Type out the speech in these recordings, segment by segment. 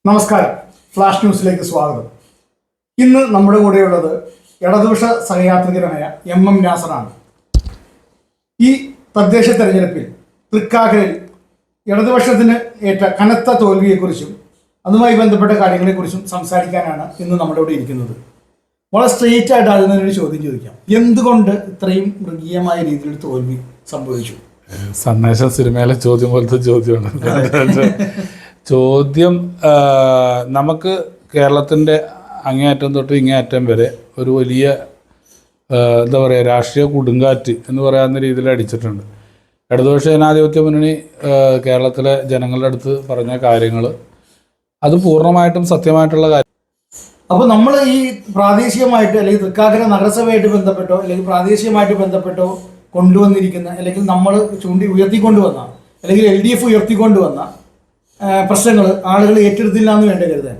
നമസ്കാരം. ഫ്ലാഷ് ന്യൂസിലേക്ക് സ്വാഗതം. ഇന്ന് നമ്മുടെ കൂടെയുള്ളത് ഇടതുപക്ഷ സഹയാത്രികനായ എം നാസറാണ്. ഈ തദ്ദേശ തെരഞ്ഞെടുപ്പിൽ തൃക്കാക്കരയിൽ ഇടതുപക്ഷത്തിന് ഏറ്റ കനത്ത തോൽവിയെക്കുറിച്ചും അതുമായി ബന്ധപ്പെട്ട കാര്യങ്ങളെക്കുറിച്ചും സംസാരിക്കാനാണ് ഇന്ന് നമ്മുടെ ഇവിടെ ഇരിക്കുന്നത്. വളരെ സ്ട്രെയിറ്റ് ആയിട്ട് അതിൽ നിന്നൊരു ചോദ്യം ചോദിക്കാം. എന്തുകൊണ്ട് ഇത്രയും മൃഗീയമായ രീതിയിൽ തോൽവി സംഭവിച്ചു? സന്ദേശം സിനിമയിലെ ചോദ്യം പോലത്തെ ചോദ്യമാണ്. ചോദ്യം നമുക്ക് കേരളത്തിൻ്റെ അങ്ങേയറ്റം തൊട്ട് ഇങ്ങേയറ്റം വരെ ഒരു വലിയ എന്താ പറയുക രാഷ്ട്രീയ കൊടുങ്കാറ്റ് എന്ന് പറയാവുന്ന രീതിയിൽ അടിച്ചിട്ടുണ്ട്. ഇടതുപക്ഷ ജനാധിപത്യ മുന്നണി കേരളത്തിലെ ജനങ്ങളുടെ അടുത്ത് പറഞ്ഞ കാര്യങ്ങൾ അത് പൂർണ്ണമായിട്ടും സത്യമായിട്ടുള്ള കാര്യം. അപ്പോൾ നമ്മൾ ഈ പ്രാദേശികമായിട്ട് അല്ലെങ്കിൽ തൃക്കാക്കര നഗരസഭയായിട്ട് ബന്ധപ്പെട്ടോ അല്ലെങ്കിൽ പ്രാദേശികമായിട്ട് ബന്ധപ്പെട്ടോ കൊണ്ടുവന്നിരിക്കുന്ന അല്ലെങ്കിൽ നമ്മൾ ഉയർത്തിക്കൊണ്ടുവന്ന അല്ലെങ്കിൽ LDF ഉയർത്തിക്കൊണ്ടുവന്ന പ്രശ്നങ്ങൾ ആളുകൾ ഏറ്റെടുത്തില്ല എന്ന് വേണ്ട കരുതാൻ.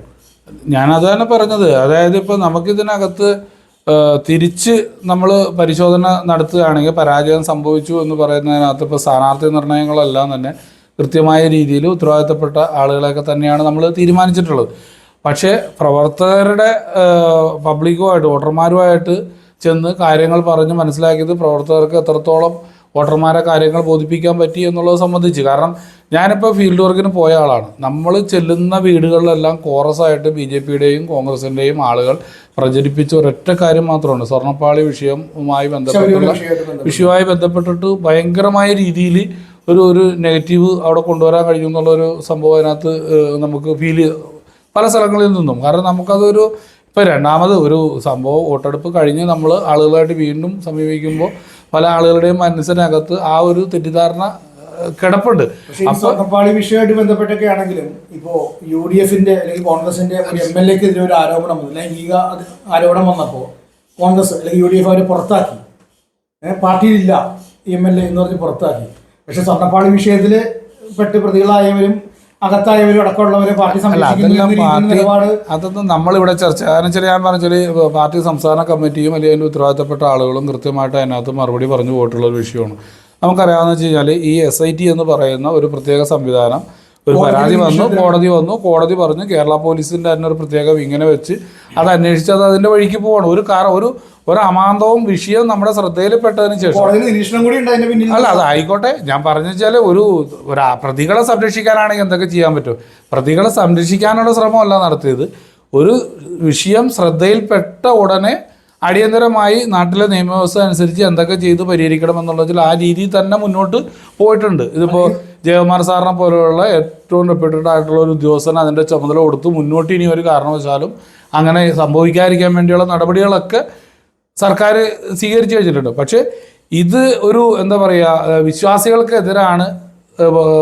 ഞാനതാണ് പറഞ്ഞത്. അതായത് ഇപ്പോൾ നമുക്കിതിനകത്ത് തിരിച്ച് നമ്മൾ പരിശോധന നടത്തുകയാണെങ്കിൽ പരാജയം സംഭവിച്ചു എന്ന് പറയുന്നതിനകത്ത് ഇപ്പോൾ സ്ഥാനാർത്ഥി നിർണ്ണയങ്ങളെല്ലാം തന്നെ കൃത്യമായ രീതിയിൽ ഉത്തരവാദിത്തപ്പെട്ട ആളുകളെയൊക്കെ തന്നെയാണ് നമ്മൾ തീരുമാനിച്ചിട്ടുള്ളത്. പക്ഷേ പ്രവർത്തകരുടെ പബ്ലിക്കുമായിട്ട് വോട്ടർമാരുമായിട്ട് ചെന്ന് കാര്യങ്ങൾ പറഞ്ഞ് മനസ്സിലാക്കിയത് പ്രവർത്തകർക്ക് എത്രത്തോളം വോട്ടർമാരെ കാര്യങ്ങൾ ബോധിപ്പിക്കാൻ പറ്റി എന്നുള്ളത് സംബന്ധിച്ച്. കാരണം ഞാനിപ്പോൾ ഫീൽഡ് വർക്കിന് പോയ ആളാണ്. നമ്മൾ ചെല്ലുന്ന വീടുകളിലെല്ലാം കോറസായിട്ട് BJPയുടെയും കോൺഗ്രസിൻ്റെയും ആളുകൾ പ്രചരിപ്പിച്ച ഒരൊറ്റ കാര്യം മാത്രമാണ്, സ്വർണ്ണപ്പാളി വിഷയവുമായി ബന്ധപ്പെട്ടിട്ട് ഭയങ്കരമായ രീതിയിൽ ഒരു നെഗറ്റീവ് അവിടെ കൊണ്ടുവരാൻ കഴിയും എന്നുള്ളൊരു സംഭവം അതിനകത്ത് നമുക്ക് ഫീൽ പല സ്ഥലങ്ങളിൽ നിന്നും. കാരണം നമുക്കതൊരു ഇപ്പോൾ രണ്ടാമത് ഒരു സംഭവം വോട്ടെടുപ്പ് കഴിഞ്ഞ് നമ്മൾ ആളുകളായിട്ട് വീണ്ടും സമീപിക്കുമ്പോൾ പല ആളുകളുടെയും മനസ്സിനകത്ത് ആ ഒരു തെറ്റിദ്ധാരണ കിടപ്പുണ്ട്. സ്വർണ്ണപ്പാളി വിഷയമായിട്ട് ബന്ധപ്പെട്ടൊക്കെ ആണെങ്കിലും ഇപ്പോൾ UDFന്റെ അല്ലെങ്കിൽ കോൺഗ്രസിന്റെ MLAക്കെതിരെ ഒരു ആരോപണം വന്നു, ലൈംഗിക ആരോപണം വന്നപ്പോൾ കോൺഗ്രസ് അല്ലെങ്കിൽ UDF അവരെ പുറത്താക്കി, പാർട്ടിയിലില്ല MLA എന്ന് പറഞ്ഞ് പുറത്താക്കി. പക്ഷെ സ്വർണ്ണപ്പാളി വിഷയത്തിൽ പെട്ട് പ്രതികളായവരും അകത്തായവരും അടക്കമുള്ളവരെ പാർട്ടി അതൊന്നും നമ്മളിവിടെ ചർച്ച. കാരണം വെച്ചാൽ ഞാൻ പറഞ്ഞാൽ പാർട്ടി സംസ്ഥാന കമ്മിറ്റിയും അല്ലെങ്കിൽ അതിൻ്റെ ഉത്തരവാദിത്തപ്പെട്ട ആളുകളും കൃത്യമായിട്ട് അതിനകത്ത് മറുപടി പറഞ്ഞു പോയിട്ടുള്ള ഒരു വിഷയമാണ്. നമുക്കറിയാമെന്ന് വെച്ച് കഴിഞ്ഞാൽ ഈ SIT എന്ന് പറയുന്ന ഒരു പ്രത്യേക സംവിധാനം, ഒരു പരാതി വന്നു, കോടതി പറഞ്ഞു, കേരള പോലീസിൻ്റെ തന്നെ ഒരു പ്രത്യേക ഇങ്ങനെ വെച്ച് അത് അന്വേഷിച്ച് അത് അതിൻ്റെ വഴിക്ക് പോകണം. ഒരു അമാന്തവും വിഷയം നമ്മുടെ ശ്രദ്ധയിൽപ്പെട്ടതിന് ശേഷം അല്ല അതായിക്കോട്ടെ. ഞാൻ പറഞ്ഞു വെച്ചാൽ ഒരു പ്രതികളെ സംരക്ഷിക്കാനാണെങ്കിൽ എന്തൊക്കെ ചെയ്യാൻ പറ്റും? പ്രതികളെ സംരക്ഷിക്കാനുള്ള ശ്രമമല്ല നടത്തിയത്. ഒരു വിഷയം ശ്രദ്ധയിൽപ്പെട്ട ഉടനെ അടിയന്തരമായി നാട്ടിലെ നിയമവ്യവസ്ഥ അനുസരിച്ച് എന്തൊക്കെ ചെയ്ത് പരിഹരിക്കണം എന്നുള്ളതിൽ ആ രീതിയിൽ തന്നെ മുന്നോട്ട് പോയിട്ടുണ്ട്. ഇതിപ്പോൾ ജയകുമാർ സാറിനെ പോലെയുള്ള ഏറ്റവും റെപ്യൂട്ടഡ് ആയിട്ടുള്ള ഒരു ഉദ്യോഗസ്ഥന് അതിൻ്റെ ചുമതല കൊടുത്ത് മുന്നോട്ട് ഇനി ഒരു കാരണവശാലും അങ്ങനെ സംഭവിക്കാതിരിക്കാൻ വേണ്ടിയുള്ള നടപടികളൊക്കെ സർക്കാർ സ്വീകരിച്ചു വെച്ചിട്ടുണ്ട്. പക്ഷേ ഇത് ഒരു എന്താ പറയുക വിശ്വാസികൾക്കെതിരാണ്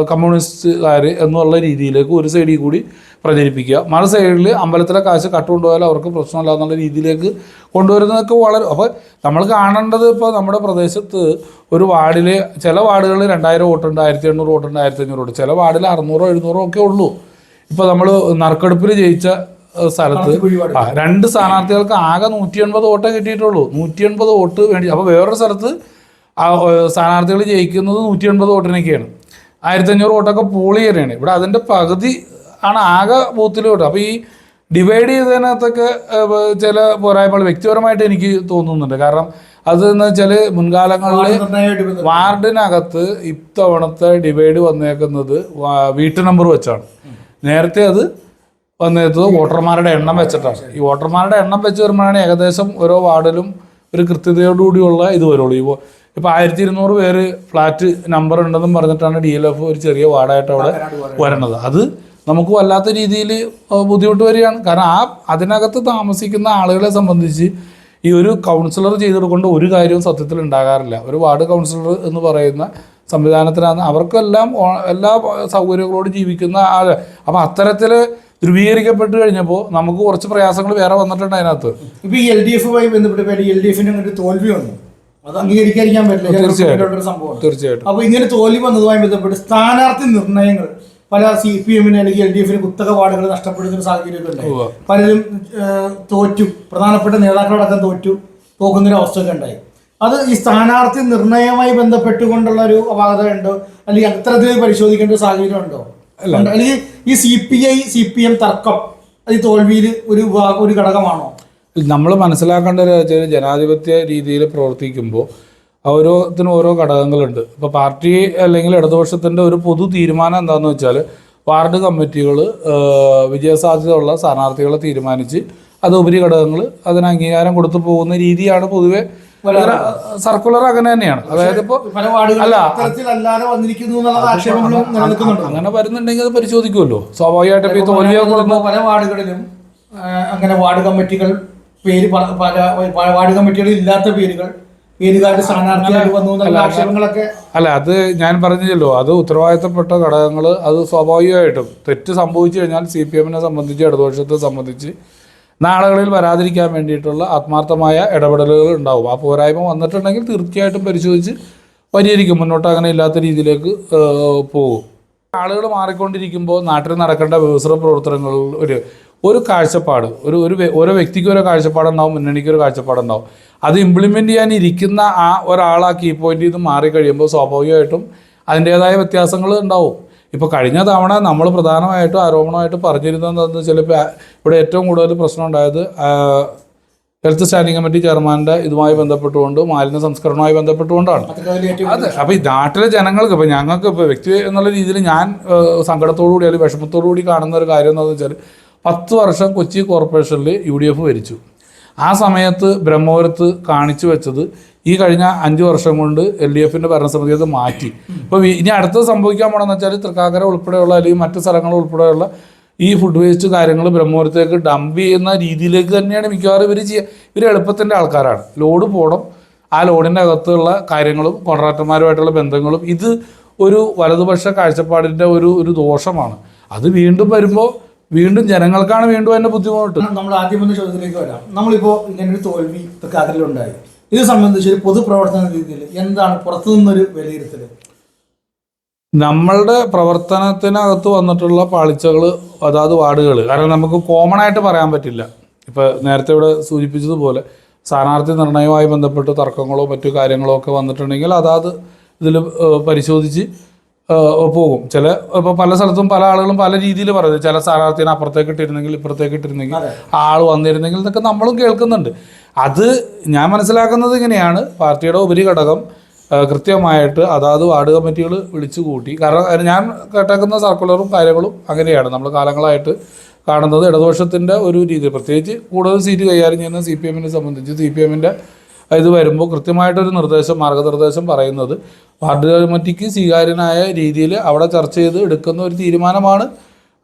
കമ്മ്യൂണിസ്റ്റുകാർ എന്നുള്ള രീതിയിലേക്ക് ഒരു സൈഡിൽ കൂടി പ്രചരിപ്പിക്കുക, മറു സൈഡിൽ അമ്പലത്തിലെ കാശ് കട്ടുകൊണ്ടുപോയാൽ അവർക്ക് പ്രശ്നമില്ല എന്നുള്ള രീതിയിലേക്ക് കൊണ്ടുവരുന്നതൊക്കെ വളരെ. അപ്പോൾ നമ്മൾ കാണേണ്ടത് ഇപ്പോൾ നമ്മുടെ പ്രദേശത്ത് ഒരു വാർഡിൽ ചില വാർഡുകളിൽ 2000 വോട്ടുണ്ട്, 1800 വോട്ടുണ്ട്, 1500 വോട്ട്, ചില വാർഡിൽ 600 700 ഒക്കെ ഉള്ളൂ. ഇപ്പോൾ നമ്മൾ നറുക്കെടുപ്പിൽ ജയിച്ച സ്ഥലത്ത് 2 സ്ഥാനാർത്ഥികൾക്ക് ആകെ 180 വോട്ടേ കിട്ടിയിട്ടുള്ളൂ. 180 വോട്ട് വേണ്ടി. അപ്പോൾ വേറൊരു സ്ഥലത്ത് സ്ഥാനാർത്ഥികൾ ജയിക്കുന്നത് 180 വോട്ടിനൊക്കെയാണ്. 1500 വോട്ടൊക്കെ പോൾ ചെയ്യാനാണ്. ഇവിടെ അതിൻ്റെ പകുതി ആണ് ആകെ ബൂത്തിൽ വോട്ട്. അപ്പോൾ ഈ ഡിവൈഡ് ചെയ്തതിനകത്തൊക്കെ ചില പോരായ്മകൾ വ്യക്തിപരമായിട്ട് എനിക്ക് തോന്നുന്നുണ്ട്. കാരണം അതെന്ന് വെച്ചാൽ മുൻകാലങ്ങളിൽ വാർഡിനകത്ത് ഇത്തവണത്തെ ഡിവൈഡ് വന്നേക്കുന്നത് വീട്ടു നമ്പർ വെച്ചാണ്. നേരത്തെ അത് വന്നത് വോട്ടർമാരുടെ എണ്ണം വെച്ചിട്ടാണ്. ഈ വോട്ടർമാരുടെ എണ്ണം വെച്ച് വരുമ്പോഴാണ് ഏകദേശം ഓരോ വാർഡിലും ഒരു കൃത്യതയോടുകൂടിയുള്ള ഇത് വരുള്ളൂ. ഇപ്പോൾ 1200 പേര് ഫ്ലാറ്റ് നമ്പർ ഉണ്ടെന്നും പറഞ്ഞിട്ടാണ് DLF ഒരു ചെറിയ വാർഡായിട്ട് അവിടെ വരണത്. അത് നമുക്ക് വല്ലാത്ത രീതിയിൽ ബുദ്ധിമുട്ട് വരികയാണ്. കാരണം അതിനകത്ത് താമസിക്കുന്ന ആളുകളെ സംബന്ധിച്ച് ഈ ഒരു കൗൺസിലർ ചെയ്തെടുക്കേണ്ട ഒരു കാര്യവും സത്യത്തിൽ ഉണ്ടാകാറില്ല. ഒരു വാർഡ് കൗൺസിലർ എന്ന് പറയുന്ന സംവിധാനത്തിലാണ് അവർക്കെല്ലാം എല്ലാ സൗകര്യങ്ങളോട് ജീവിക്കുന്ന ആൾ. അപ്പോൾ അത്തരത്തിൽ ധ്രുവീകരിക്കപ്പെട്ട് കഴിഞ്ഞപ്പോൾ നമുക്ക് കുറച്ച് പ്രയാസങ്ങൾ വേറെ വന്നിട്ടുണ്ട് അതിനകത്ത്. ഇപ്പോൾ ഈ LDFുമായി ബന്ധപ്പെട്ട് LDFിന് അങ്ങോട്ട് തോൽവി വന്നു, അത് അംഗീകരിക്കാൻ പറ്റില്ല. തീർച്ചയായിട്ടും. അപ്പോൾ ഇങ്ങനെ തോൽവി വന്നതുമായി ബന്ധപ്പെട്ട് സ്ഥാനാർത്ഥി നിർണയങ്ങൾ പല CPMന് അല്ലെങ്കിൽ LDFിന് കുത്തക വാർഡുകൾ നഷ്ടപ്പെടുന്ന സാഹചര്യമൊക്കെ ഉണ്ടായി. പലരും തോറ്റു, പ്രധാനപ്പെട്ട നേതാക്കളടക്കം തോക്കുന്നൊരവസ്ഥയൊക്കെ ഉണ്ടായി. അത് ഈ സ്ഥാനാർത്ഥി നിർണയവുമായി ബന്ധപ്പെട്ടുകൊണ്ടുള്ള ഒരു അപാകത ഉണ്ടോ അല്ലെങ്കിൽ അത്തരത്തിൽ പരിശോധിക്കേണ്ട സാഹചര്യം ഉണ്ടോ? അല്ലെങ്കിൽ ഈ CPI-CPM തർക്കം അത് ഈ തോൽവിയിൽ ഒരു ഘടകമാണോ? നമ്മൾ മനസ്സിലാക്കേണ്ട ഒരു ജനാധിപത്യ രീതിയിൽ പ്രവർത്തിക്കുമ്പോൾ ഓരോത്തിനും ഓരോ ഘടകങ്ങളുണ്ട്. ഇപ്പോൾ പാർട്ടി അല്ലെങ്കിൽ ഇടതുപക്ഷത്തിൻ്റെ ഒരു പൊതു തീരുമാനം എന്താണെന്ന് വെച്ചാൽ വാർഡ് കമ്മിറ്റികൾ വിജയസാധ്യതയുള്ള സ്ഥാനാർത്ഥികളെ തീരുമാനിച്ച് അത് ഉപരിഘടകങ്ങൾ അതിന് അംഗീകാരം കൊടുത്തു പോകുന്ന രീതിയാണ് പൊതുവെ സർക്കുലർ. അങ്ങനെ തന്നെയാണ്. അതായത് ഇപ്പോൾ അങ്ങനെ വരുന്നുണ്ടെങ്കിൽ അത് പരിശോധിക്കുമല്ലോ സ്വാഭാവികമായിട്ടും. ഈ തോൽവിയൊക്കെ പല വാർഡുകളിലും അങ്ങനെ വാർഡ് കമ്മിറ്റികൾ വാർഡ് കമ്മിറ്റികളിൽ ഇല്ലാത്ത പേരുകാരുടെ സ്ഥാനാർത്ഥികൾ വന്നു എന്നുള്ള ആക്ഷേപങ്ങളൊക്കെ. അല്ല, അത് ഞാൻ പറഞ്ഞല്ലോ, അത് ഉത്തരവാദിത്തപ്പെട്ട ഘടകങ്ങൾ അത് സ്വാഭാവികമായിട്ടും തെറ്റ് സംഭവിച്ചു കഴിഞ്ഞാൽ CPM-നെ സംബന്ധിച്ച് ഇടതുപക്ഷത്തെ സംബന്ധിച്ച് നാളുകളിൽ വരാതിരിക്കാൻ വേണ്ടിയിട്ടുള്ള ആത്മാർത്ഥമായ ഇടപെടലുകൾ ഉണ്ടാവും. ആ പോരായ്മ വന്നിട്ടുണ്ടെങ്കിൽ തീർച്ചയായിട്ടും പരിശോധിച്ച് പരിഹരിക്കും. മുന്നോട്ട് അങ്ങനെ ഇല്ലാത്ത രീതിയിലേക്ക് പോകും. ആളുകൾ മാറിക്കൊണ്ടിരിക്കുമ്പോൾ നാട്ടിൽ നടക്കേണ്ട വികസന പ്രവർത്തനങ്ങളിൽ ഒരു കാഴ്ചപ്പാട് ഓരോ വ്യക്തിക്ക് ഓരോ കാഴ്ചപ്പാടുണ്ടാവും, മുന്നണിക്ക് ഒരു കാഴ്ചപ്പാടുണ്ടാവും. അത് ഇംപ്ലിമെൻ്റ് ചെയ്യാൻ ഇരിക്കുന്ന ആ ഒരാളാ കീ പോയിന്റിൽ നിന്ന് മാറിക്കഴിയുമ്പോൾ സ്വാഭാവികമായിട്ടും അതിൻ്റേതായ വ്യത്യാസങ്ങൾ ഉണ്ടാവും. ഇപ്പോൾ കഴിഞ്ഞ തവണ നമ്മൾ പ്രധാനമായിട്ടും ആരോപണമായിട്ട് പറഞ്ഞിരുന്നത് എന്താണെന്ന് വെച്ചാൽ ഇവിടെ ഏറ്റവും കൂടുതൽ പ്രശ്നം ഉണ്ടായത് ഹെൽത്ത് സ്റ്റാൻഡിംഗ് കമ്മിറ്റി ചെയർമാൻ്റെ ഇതുമായി ബന്ധപ്പെട്ടുകൊണ്ട് മാലിന്യ സംസ്കരണവുമായി ബന്ധപ്പെട്ടുകൊണ്ടാണ്. അതെ, അപ്പോൾ ഈ നാട്ടിലെ ജനങ്ങൾക്ക് ഇപ്പോൾ ഞങ്ങൾക്ക് ഇപ്പോൾ വ്യക്തി എന്നുള്ള രീതിയിൽ ഞാൻ സങ്കടത്തോടുകൂടി അല്ലെങ്കിൽ വിഷമത്തോടുകൂടി കാണുന്ന ഒരു കാര്യം എന്താണെന്ന് വെച്ചാൽ 10 വർഷം കൊച്ചി കോർപ്പറേഷനിൽ UDF ഭരിച്ചു. ആ സമയത്ത് ബ്രഹ്മപുരത്ത് കാണിച്ചു വെച്ചത് ഈ കഴിഞ്ഞ 5 വർഷം കൊണ്ട് LDF-ൻ്റെ ഭരണസമിതി അത് മാറ്റി. ഇപ്പോൾ ഇനി അടുത്തത് സംഭവിക്കാൻ പോകണമെന്ന് വെച്ചാൽ തൃക്കാക്കര ഉൾപ്പെടെയുള്ള അല്ലെങ്കിൽ മറ്റു സ്ഥലങ്ങൾ ഉൾപ്പെടെയുള്ള ഈ ഫുഡ് വേസ്റ്റ് കാര്യങ്ങൾ ബ്രഹ്മപുരത്തേക്ക് ഡംപ് ചെയ്യുന്ന രീതിയിലേക്ക് തന്നെയാണ് മിക്കവാറും ഇവർ ചെയ്യുക. ഇവർ എളുപ്പത്തിൻ്റെ ആൾക്കാരാണ്. ലോഡ് പോകണം, ആ ലോഡിൻ്റെ അകത്തുള്ള കാര്യങ്ങളും കോൺട്രാക്ടർമാരുമായിട്ടുള്ള ബന്ധങ്ങളും ഇത് ഒരു വലതുപക്ഷ കാഴ്ചപ്പാടിൻ്റെ ഒരു ദോഷമാണ്. അത് വീണ്ടും വരുമ്പോൾ വീണ്ടും ജനങ്ങൾക്കാണ് വീണ്ടും അതിൻ്റെ ബുദ്ധിമുട്ട്. നമ്മൾ ആദ്യം വന്ന ചോദ്യത്തിലേക്ക് വരാം. നമ്മളിപ്പോൾ ഇങ്ങനൊരു തോൽവി തൃക്കാക്കരയിലുണ്ടായി. ഇത് സംബന്ധിച്ച് ഒരു പൊതുപ്രവർത്തന രീതിയിൽ എന്താണ് പുറത്തു നിന്നൊരു വിലയിരുത്തൽ? നമ്മളുടെ പ്രവർത്തനത്തിനകത്ത് വന്നിട്ടുള്ള പാളിച്ചകൾ അതാത് വാർഡുകൾ, കാരണം നമുക്ക് കോമൺ ആയിട്ട് പറയാൻ പറ്റില്ല. ഇപ്പോൾ നേരത്തെ ഇവിടെ സൂചിപ്പിച്ചതുപോലെ സ്ഥാനാർത്ഥി നിർണയവുമായി ബന്ധപ്പെട്ട് തർക്കങ്ങളോ മറ്റു കാര്യങ്ങളോ ഒക്കെ വന്നിട്ടുണ്ടെങ്കിൽ അതാത് ഇതിൽ പരിശോധിച്ച് പോകും. ഇപ്പോൾ പല സ്ഥലത്തും പല ആളുകളും പല രീതിയിൽ പറയുന്നത്, ചില സ്ഥാനാർത്ഥിനെ അപ്പുറത്തേക്ക് ഇട്ടിരുന്നെങ്കിൽ ഇപ്പുറത്തേക്ക് ഇട്ടിരുന്നെങ്കിൽ ആൾ വന്നിരുന്നെങ്കിൽ എന്നൊക്കെ നമ്മളും കേൾക്കുന്നുണ്ട്. അത് ഞാൻ മനസ്സിലാക്കുന്നത് ഇങ്ങനെയാണ്, പാർട്ടിയുടെ ഉപരിഘടകം കൃത്യമായിട്ട് അതാത് വാർഡ് കമ്മിറ്റികൾ വിളിച്ചു കൂട്ടി. കാരണം ഞാൻ കേട്ടേക്കുന്ന സർക്കുലറും കാര്യങ്ങളും അങ്ങനെയാണ് നമ്മൾ കാലങ്ങളായിട്ട് കാണുന്നത്. ഇടതുപക്ഷത്തിൻ്റെ ഒരു രീതി, പ്രത്യേകിച്ച് കൂടുതൽ സീറ്റ് കൈകാര്യം ചെയ്യുന്ന CPM-നെ സംബന്ധിച്ച് CPM-ൻ്റെ ഇത് വരുമ്പോൾ കൃത്യമായിട്ടൊരു മാർഗനിർദ്ദേശം പറയുന്നത് വാർഡ് കമ്മിറ്റിക്ക് സ്വീകാര്യനായ രീതിയിൽ അവിടെ ചർച്ച ചെയ്ത് എടുക്കുന്ന ഒരു തീരുമാനമാണ്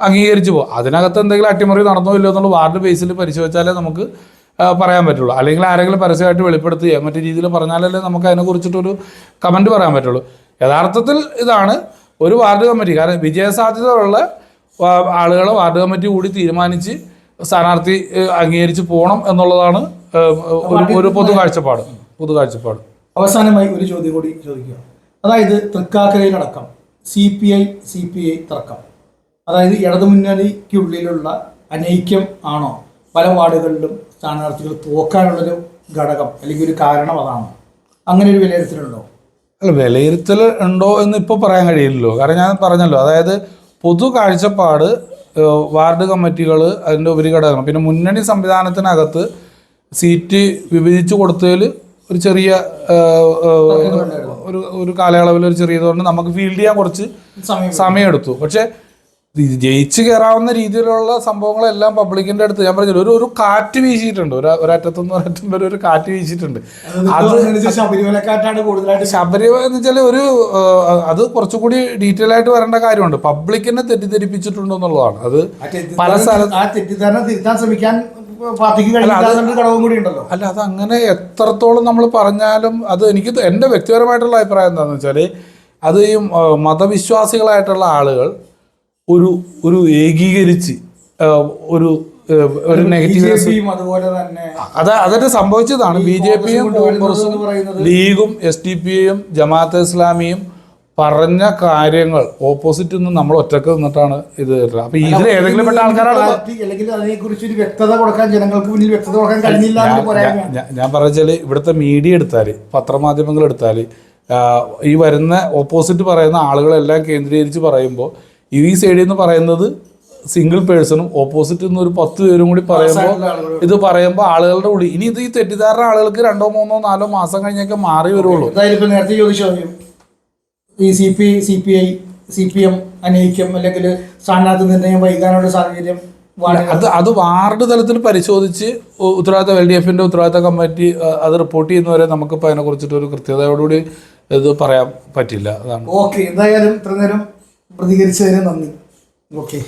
അംഗീകരിച്ചു പോകും. അതിനകത്ത് എന്തെങ്കിലും അട്ടിമറി നടന്നോ ഇല്ലയോ എന്നുള്ള വാർഡ് ബേസിൽ പരിശോധിച്ചാലേ നമുക്ക് പറയാൻ പറ്റുള്ളൂ. അല്ലെങ്കിൽ ആരെങ്കിലും പരസ്യമായിട്ട് വെളിപ്പെടുത്തുകയോ മറ്റു രീതിയിൽ പറഞ്ഞാലല്ലേ നമുക്ക് അതിനെക്കുറിച്ചിട്ടൊരു കമൻറ്റ് പറയാൻ പറ്റുള്ളൂ. യഥാർത്ഥത്തിൽ ഇതാണ് ഒരു വാർഡ് കമ്മിറ്റി, കാരണം വിജയസാധ്യതയുള്ള ആളുകളെ വാർഡ് കമ്മിറ്റി കൂടി തീരുമാനിച്ച് സ്ഥാനാർത്ഥി അംഗീകരിച്ച് പോകണം എന്നുള്ളതാണ് ഒരു പൊതു കാഴ്ചപ്പാട്. അവസാനമായി ഒരു ചോദ്യം കൂടി ചോദിക്കുക. അതായത് തൃക്കാക്കരയിലടക്കം CPI തർക്കം, അതായത് ഇടതുമുന്നണിക്കുള്ളിലുള്ള അനൈക്യം ആണോ പല വാർഡുകളിലും സ്ഥാനാർത്ഥികൾ തോക്കാനുള്ളൊരു ഘടകം അല്ലെങ്കിൽ ഒരു കാരണം അതാണോ? അങ്ങനെ ഒരു വിലയിരുത്തലുണ്ടോ? അല്ല, വിലയിരുത്തൽ ഉണ്ടോ എന്ന് ഇപ്പോൾ പറയാൻ കഴിയില്ലല്ലോ. കാരണം ഞാൻ പറഞ്ഞല്ലോ, അതായത് പൊതു കാഴ്ചപ്പാട് വാർഡ് കമ്മിറ്റികൾ അതിൻ്റെ ഉപരിഘടകങ്ങൾ, പിന്നെ മുന്നണി സംവിധാനത്തിനകത്ത് സീറ്റ് വിഭജിച്ച് കൊടുത്തതിൽ ഒരു ചെറിയ ഒരു കാലയളവിൽ ഒരു ചെറിയതുകൊണ്ട് നമുക്ക് ഫീൽഡ് ചെയ്യാൻ കുറച്ച് സമയമെടുത്തു. പക്ഷേ ജയിച്ച് കയറാവുന്ന രീതിയിലുള്ള സംഭവങ്ങളെല്ലാം പബ്ലിക്കിൻ്റെ അടുത്ത് ഞാൻ പറഞ്ഞല്ലോ ഒരു കാറ്റ് വീശിയിട്ടുണ്ട്, ഒരറ്റത്തുനിന്ന് ഒരറ്റം വരെ ഒരു കാറ്റ് വീശിയിട്ടുണ്ട്. അത് ശബരിമല എന്ന് വെച്ചാൽ അത് കുറച്ചുകൂടി ഡീറ്റെയിൽ ആയിട്ട് വരേണ്ട കാര്യമുണ്ട്. പബ്ലിക്കിനെ തെറ്റിദ്ധരിപ്പിച്ചിട്ടുണ്ട് എന്നുള്ളതാണ്. അത് പല സ്ഥലത്തും അല്ല, അത് അങ്ങനെ എത്രത്തോളം നമ്മൾ പറഞ്ഞാലും അത് എൻ്റെ വ്യക്തിപരമായിട്ടുള്ള അഭിപ്രായം എന്താണെന്ന് വെച്ചാൽ അത് ഈ മതവിശ്വാസികളായിട്ടുള്ള ആളുകൾ ഒരു ഏകീകരിച്ച് ഒരു നെഗറ്റീവ് അതുപോലെ തന്നെ അതൊക്കെ സംഭവിച്ചതാണ്. BJP-യും കോൺഗ്രസും ലീഗും SDPI-യും ജമാഅത്തെ ഇസ്ലാമിയും പറഞ്ഞ കാര്യങ്ങൾ ഓപ്പോസിറ്റ് നിന്ന് നമ്മൾ ഒറ്റക്ക് നിന്നിട്ടാണ് ഇത് കേട്ടത്. അപ്പൊ ഇതിൽ ഏതെങ്കിലും പെട്ട ആൾക്കാരാണ് ഞാൻ പറഞ്ഞാല് ഇവിടുത്തെ മീഡിയ എടുത്താല് പത്രമാധ്യമങ്ങൾ എടുത്താല് ഈ വരുന്ന ഓപ്പോസിറ്റ് പറയുന്ന ആളുകളെല്ലാം കേന്ദ്രീകരിച്ച് പറയുമ്പോൾ ഈ സൈഡിൽ നിന്ന് പറയുന്നത് സിംഗിൾ പേഴ്സണും ഓപ്പോസിറ്റ് നിന്ന് ഒരു 10 പേരും കൂടി പറയുമ്പോൾ ആളുകളുടെ ഉള്ളിൽ ഇനി ഇത് ഈ തെറ്റിദ്ധാരണ ആളുകൾക്ക് 2 3 4 മാസം കഴിഞ്ഞൊക്കെ മാറി വരുള്ളൂ. എന്തായാലും ഇപ്പൊ നേരത്തെ ചോദിച്ചു ഈ CPI CPM അനൈക്യം അല്ലെങ്കിൽ സ്ഥാനാർത്ഥി നിർണ്ണയം വൈകാനുള്ള സാഹചര്യം അത് വാർഡ് തലത്തിൽ പരിശോധിച്ച് ഉത്തരവാദിത്ത LDF-ന്റെ ഉത്തരവാദിത്ത കമ്മിറ്റി അത് റിപ്പോർട്ട് ചെയ്യുന്നവരെ നമുക്കിപ്പോൾ അതിനെ കുറിച്ചിട്ട് ഒരു കൃത്യതയോടുകൂടി ഇത് പറയാൻ പറ്റില്ല. അതാണ്. ഓക്കെ, എന്തായാലും ഇത്ര നേരം പ്രതികരിച്ചതിന് നന്ദി. ഓക്കെ.